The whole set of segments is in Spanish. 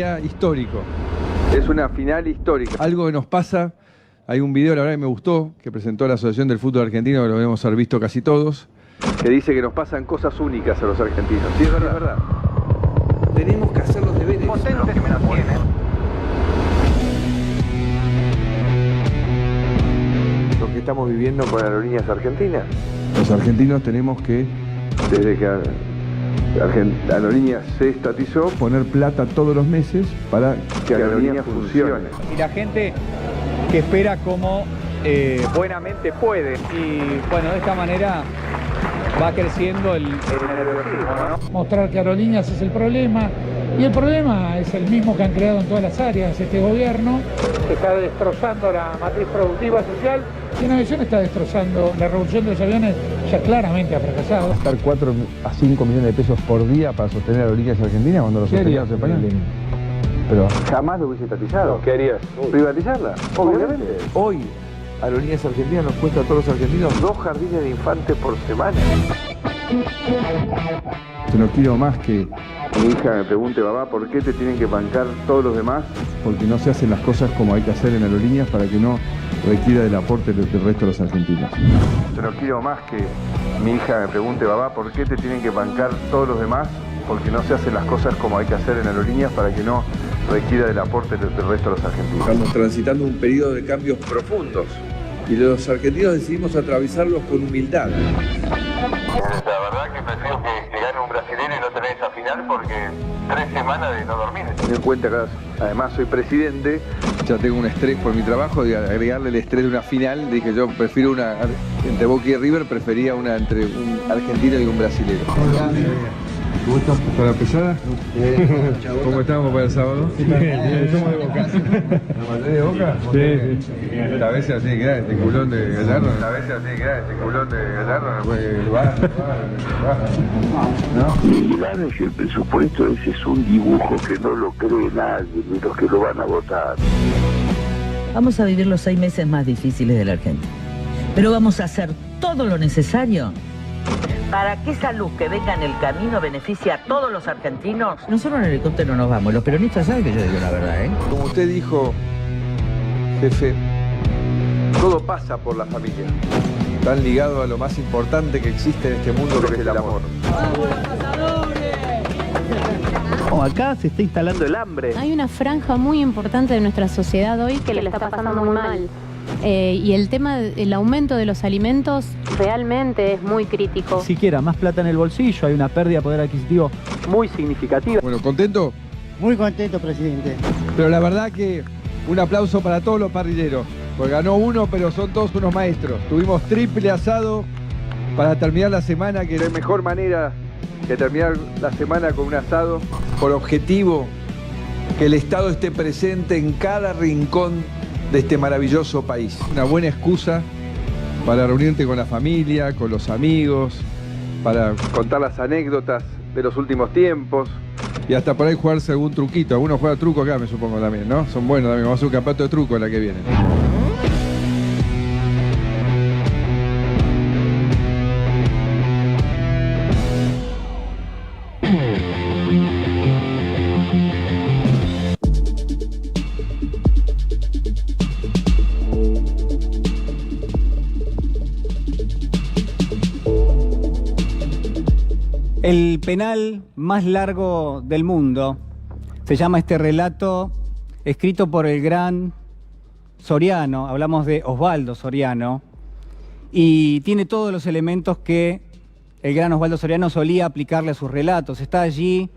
día histórico. Es una final histórica. Algo que nos pasa, hay un video, la verdad que me gustó, que presentó la Asociación del Fútbol Argentino, que lo debemos haber visto casi todos, que dice que nos pasan cosas únicas a los argentinos. Sí, es verdad, es verdad. Tenemos que hacer los deberes. Potentes que menos tienen. Lo que estamos viviendo con Aerolíneas Argentinas. Los argentinos tenemos que, desde que Aerolíneas se estatizó, poner plata todos los meses para que Aerolíneas funcione. Y la gente que espera como buenamente puede. Y bueno, de esta manera va creciendo el nerviosismo, ¿no? Mostrar que Aerolíneas es el problema, y el problema es el mismo que han creado en todas las áreas este gobierno, que está destrozando la matriz productiva social, y en aviación está destrozando la revolución de los aviones, ya claramente ha fracasado. Gastar 4 a 5 millones de pesos por día para sostener Aerolíneas Argentinas cuando los sosteníamos en Panamá. Pero jamás lo hubiese estatizado. ¿Qué harías? ¿Privatizarla? Obviamente. Hoy Aerolíneas Argentinas nos cuesta a todos los argentinos 2 jardines de infantes por semana. Yo no quiero más que mi hija me pregunte, papá, ¿por qué te tienen que bancar todos los demás? Porque no se hacen las cosas como hay que hacer en Aerolíneas para que no requiera del aporte del resto de los argentinos. Yo no quiero más que mi hija me pregunte, papá, ¿por qué te tienen que bancar todos los demás? Porque no se hacen las cosas como hay que hacer en Aerolíneas para que no requiera del aporte del resto de los argentinos. Estamos transitando un periodo de cambios profundos y los argentinos decidimos atravesarlos con humildad. La verdad que prefiero que gane un brasileño y no tener esa final porque 3 semanas de no dormir. Teniendo en cuenta que además soy presidente, ya tengo un estrés por mi trabajo, y agregarle el estrés de una final, dije yo prefiero una entre Boca y River, prefería una entre un argentino y un brasilero. ¿Gusto? ¿Para la pesada? ¿Cómo estamos para el sábado? Somos de Boca. ¿La mayoría de Boca? Sí. A veces así queda este culón de Gallardo. A veces así queda este culón de Gallardo. ¿No? Claro que el presupuesto ese es un dibujo que no lo cree nadie, ni los que lo van a votar. Vamos a vivir los 6 meses más difíciles de la Argentina. Pero vamos a hacer todo lo necesario para que esa luz que venga en el camino beneficie a todos los argentinos. Nosotros en helicóptero nos vamos. Los peronistas saben que yo digo la verdad, ¿eh? Como usted dijo, jefe, todo pasa por la familia. Están ligados a lo más importante que existe en este mundo, que es el amor. Oh, acá se está instalando el hambre. Hay una franja muy importante de nuestra sociedad hoy que le está pasando muy mal. Y el tema del aumento de los alimentos realmente es muy crítico. Siquiera más plata en el bolsillo, hay una pérdida de poder adquisitivo muy significativa. Bueno, ¿contento? Muy contento, presidente. Pero la verdad que un aplauso para todos los parrilleros, porque ganó uno, pero son todos unos maestros. Tuvimos triple asado para terminar la semana, que no hay mejor manera que terminar la semana con un asado, por objetivo que el Estado esté presente en cada rincón de este maravilloso país. Una buena excusa para reunirte con la familia, con los amigos, para contar las anécdotas de los últimos tiempos y hasta por ahí jugarse algún truquito. Algunos juegan truco acá, me supongo también, ¿no? Son buenos también. Vamos a hacer un campeonato de truco la que viene. El penal más largo del mundo, se llama este relato, escrito por el gran Soriano, hablamos de Osvaldo Soriano, y tiene todos los elementos que el gran Osvaldo Soriano solía aplicarle a sus relatos. Está allí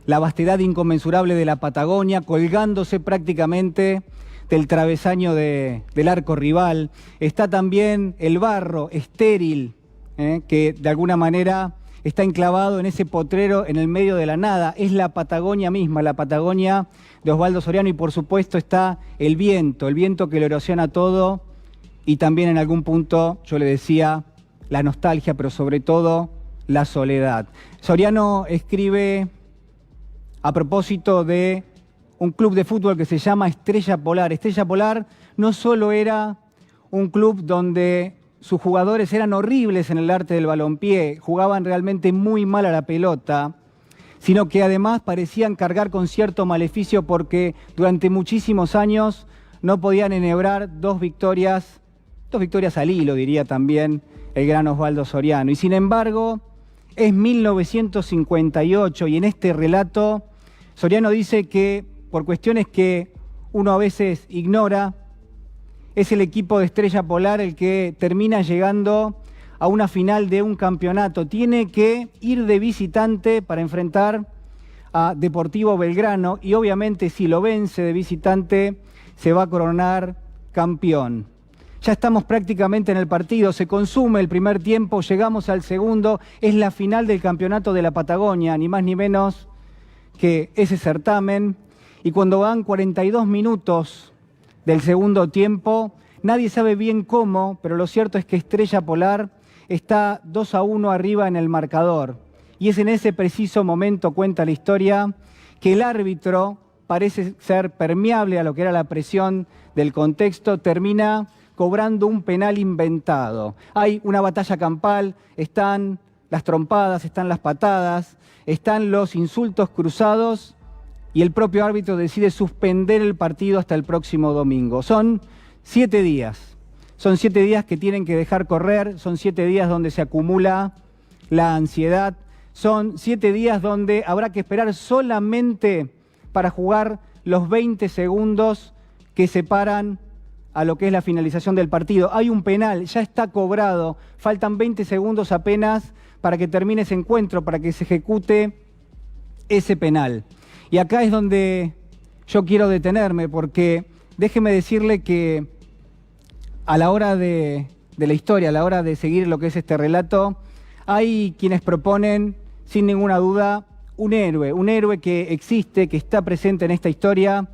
la vastedad inconmensurable de la Patagonia, colgándose prácticamente del travesaño del arco rival. Está también el barro estéril, que de alguna manera está enclavado en ese potrero en el medio de la nada. Es la Patagonia misma, la Patagonia de Osvaldo Soriano, y por supuesto está el viento que lo erosiona todo, y también en algún punto, yo le decía, la nostalgia, pero sobre todo la soledad. Soriano escribe a propósito de un club de fútbol que se llama Estrella Polar. Estrella Polar no solo era un club donde sus jugadores eran horribles en el arte del balompié, jugaban realmente muy mal a la pelota, sino que además parecían cargar con cierto maleficio porque durante muchísimos años no podían enhebrar dos victorias al hilo, diría también el gran Osvaldo Soriano. Y sin embargo, es 1958 y en este relato Soriano dice que por cuestiones que uno a veces ignora, es el equipo de Estrella Polar el que termina llegando a una final de un campeonato. Tiene que ir de visitante para enfrentar a Deportivo Belgrano y obviamente si lo vence de visitante se va a coronar campeón. Ya estamos prácticamente en el partido, se consume el primer tiempo, llegamos al segundo, es la final del campeonato de la Patagonia, ni más ni menos que ese certamen. Y cuando van 42 minutos del segundo tiempo, nadie sabe bien cómo, pero lo cierto es que Estrella Polar está 2-1 arriba en el marcador. Y es en ese preciso momento, cuenta la historia, que el árbitro parece ser permeable a lo que era la presión del contexto, termina cobrando un penal inventado. Hay una batalla campal, están las trompadas, están las patadas, están los insultos cruzados y el propio árbitro decide suspender el partido hasta el próximo domingo. Son 7 días. Son 7 días que tienen que dejar correr, son 7 días donde se acumula la ansiedad, son 7 días donde habrá que esperar solamente para jugar los 20 segundos que separan a lo que es la finalización del partido. Hay un penal, ya está cobrado, faltan 20 segundos apenas para que termine ese encuentro, para que se ejecute ese penal. Y acá es donde yo quiero detenerme, porque déjeme decirle que a la hora de la historia, a la hora de seguir lo que es este relato, hay quienes proponen, sin ninguna duda, un héroe que existe, que está presente en esta historia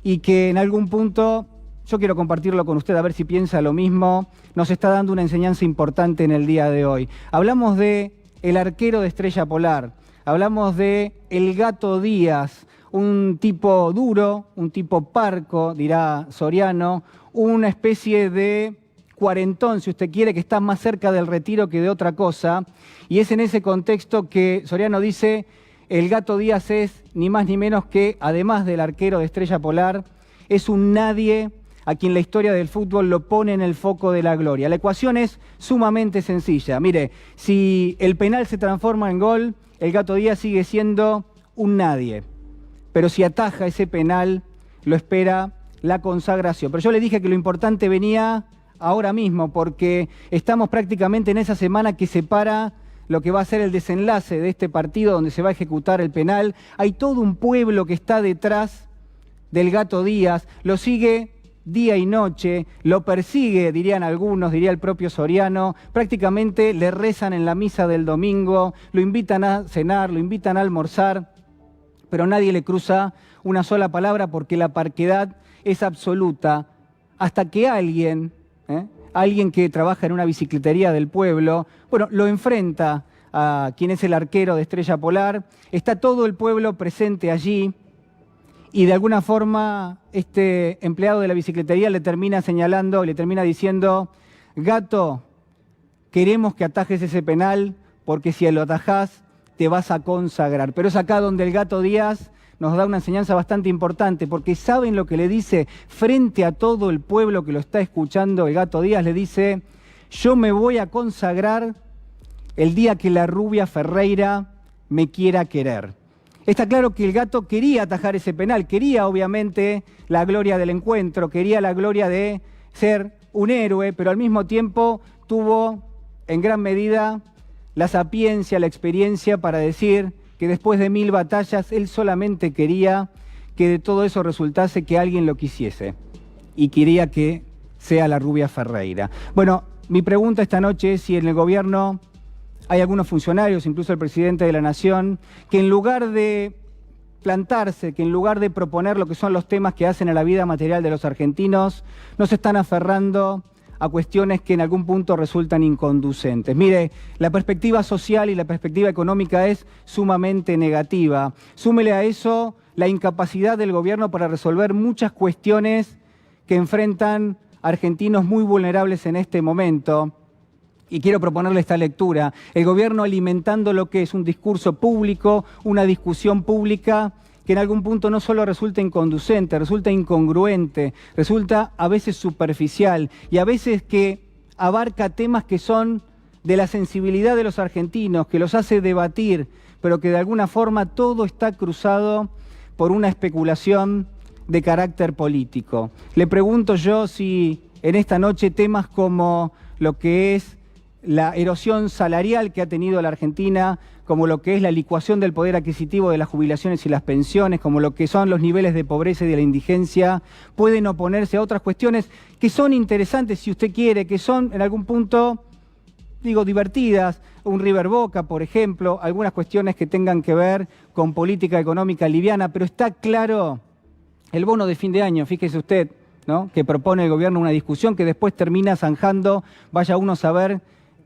y que en algún punto, yo quiero compartirlo con usted a ver si piensa lo mismo, nos está dando una enseñanza importante en el día de hoy. Hablamos de el arquero de Estrella Polar, hablamos de el Gato Díaz, un tipo duro, un tipo parco, dirá Soriano, una especie de cuarentón, si usted quiere, que está más cerca del retiro que de otra cosa. Y es en ese contexto que Soriano dice, el Gato Díaz es ni más ni menos que, además del arquero de Estrella Polar, es un nadie a quien la historia del fútbol lo pone en el foco de la gloria. La ecuación es sumamente sencilla. Mire, si el penal se transforma en gol, el Gato Díaz sigue siendo un nadie. Pero si ataja ese penal, lo espera la consagración. Pero yo le dije que lo importante venía ahora mismo, porque estamos prácticamente en esa semana que separa lo que va a ser el desenlace de este partido donde se va a ejecutar el penal. Hay todo un pueblo que está detrás del Gato Díaz, lo sigue día y noche, lo persigue, dirían algunos, diría el propio Soriano, prácticamente le rezan en la misa del domingo, lo invitan a cenar, lo invitan a almorzar, pero nadie le cruza una sola palabra porque la parquedad es absoluta, hasta que alguien que trabaja en una bicicletería del pueblo, bueno, lo enfrenta a quien es el arquero de Estrella Polar, está todo el pueblo presente allí, y de alguna forma este empleado de la bicicletería le termina señalando, le termina diciendo, Gato, queremos que atajes ese penal porque si lo atajás te vas a consagrar. Pero es acá donde el Gato Díaz nos da una enseñanza bastante importante, porque ¿saben lo que le dice frente a todo el pueblo que lo está escuchando? El Gato Díaz le dice, yo me voy a consagrar el día que la rubia Ferreira me quiera querer. Está claro que el Gato quería atajar ese penal, quería obviamente la gloria del encuentro, quería la gloria de ser un héroe, pero al mismo tiempo tuvo en gran medida la sapiencia, la experiencia para decir que después de 1000 batallas él solamente quería que de todo eso resultase que alguien lo quisiese y quería que sea la rubia Ferreira. Bueno, mi pregunta esta noche es si en el gobierno hay algunos funcionarios, incluso el presidente de la Nación, que en lugar de plantarse, que en lugar de proponer lo que son los temas que hacen a la vida material de los argentinos, no se están aferrando a cuestiones que en algún punto resultan inconducentes. Mire, la perspectiva social y la perspectiva económica es sumamente negativa. Súmele a eso la incapacidad del gobierno para resolver muchas cuestiones que enfrentan argentinos muy vulnerables en este momento. y quiero proponerle esta lectura, el gobierno alimentando lo que es un discurso público, una discusión pública que en algún punto no solo resulta inconducente, resulta incongruente, resulta a veces superficial y a veces que abarca temas que son de la sensibilidad de los argentinos, que los hace debatir, pero que de alguna forma todo está cruzado por una especulación de carácter político. Le pregunto yo si en esta noche temas como lo que es la erosión salarial que ha tenido la Argentina, como lo que es la licuación del poder adquisitivo de las jubilaciones y las pensiones, como lo que son los niveles de pobreza y de la indigencia, pueden oponerse a otras cuestiones que son interesantes, si usted quiere, que son en algún punto, digo, divertidas, un River Boca, por ejemplo, algunas cuestiones que tengan que ver con política económica liviana, pero está claro el bono de fin de año, fíjese usted, ¿no?, que propone el gobierno una discusión que después termina zanjando, vaya uno a saber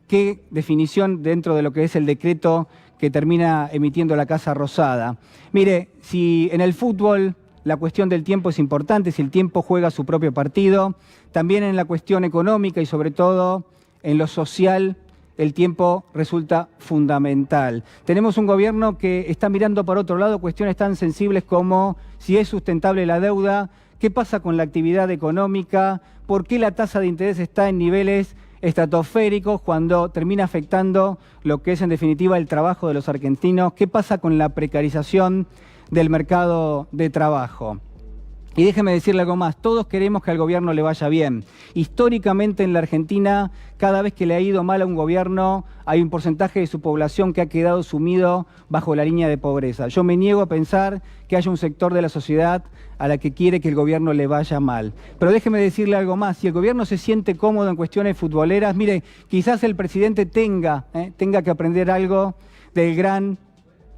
qué definición dentro de lo que es el decreto que termina emitiendo la Casa Rosada. Mire, si en el fútbol la cuestión del tiempo es importante, si el tiempo juega su propio partido, también en la cuestión económica y sobre todo en lo social, el tiempo resulta fundamental. Tenemos un gobierno que está mirando por otro lado cuestiones tan sensibles como si es sustentable la deuda, qué pasa con la actividad económica, por qué la tasa de interés está en niveles estratosféricos cuando termina afectando lo que es en definitiva el trabajo de los argentinos, qué pasa con la precarización del mercado de trabajo. Y déjeme decirle algo más, todos queremos que al gobierno le vaya bien. Históricamente en la Argentina, cada vez que le ha ido mal a un gobierno, hay un porcentaje de su población que ha quedado sumido bajo la línea de pobreza. Yo me niego a pensar que haya un sector de la sociedad a la que quiere que el gobierno le vaya mal. Pero déjeme decirle algo más, si el gobierno se siente cómodo en cuestiones futboleras, mire, quizás el presidente tenga que aprender algo del gran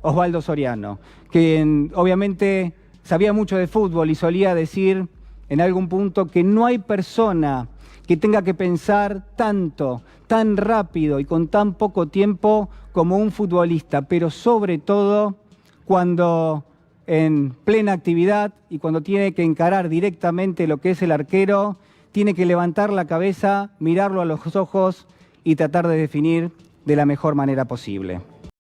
Osvaldo Soriano, que obviamente sabía mucho de fútbol y solía decir en algún punto que no hay persona que tenga que pensar tanto, tan rápido y con tan poco tiempo como un futbolista, pero sobre todo cuando en plena actividad y cuando tiene que encarar directamente lo que es el arquero, tiene que levantar la cabeza, mirarlo a los ojos y tratar de definir de la mejor manera posible.